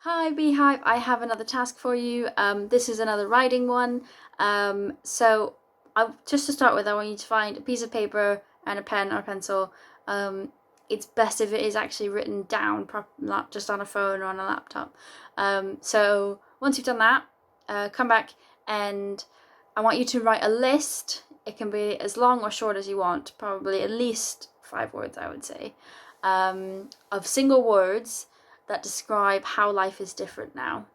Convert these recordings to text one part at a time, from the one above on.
Hi B-Hive, I have another task for you. This is another writing one. Just to start with, I want you to find a piece of paper and a pen or a pencil. It's best if it is actually written down, not just on a phone or on a laptop. So once you've done that, come back and I want you to write a list. It can be as long or short as you want, probably at least 5 words, I would say, of single words that describe how life is different now.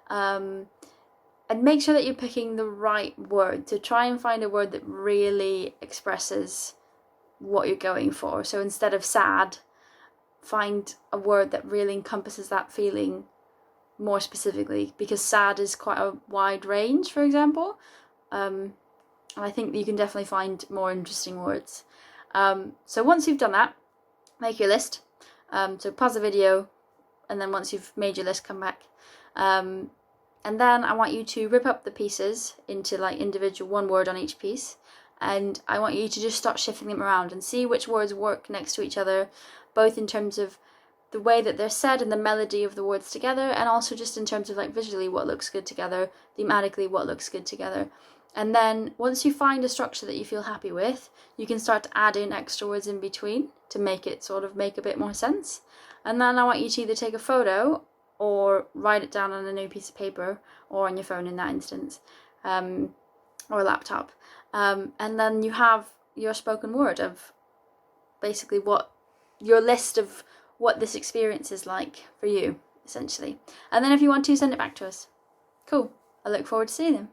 And make sure that you're picking the right word. To try and find a word that really expresses what you're going for. So instead of sad, find a word that really encompasses that feeling more specifically, because sad is quite a wide range, for example. And I think you can definitely find more interesting words. So once you've done that, make your list. So pause the video, and then once you've made your list, come back. And then I want you to rip up the pieces into like individual one word on each piece. And I want you to just start shifting them around and see which words work next to each other, both in terms of the way that they're said and the melody of the words together, and also just in terms of like visually what looks good together, thematically what looks good together. And then once you find a structure that you feel happy with, you can start to add in extra words in between to make it sort of make a bit more sense. And then I want you to either take a photo or write it down on a new piece of paper, or on your phone in that instance, or a laptop. And then you have your spoken word of basically what your list of what this experience is like for you, essentially. And then if you want to, send it back to us. Cool. I look forward to seeing them.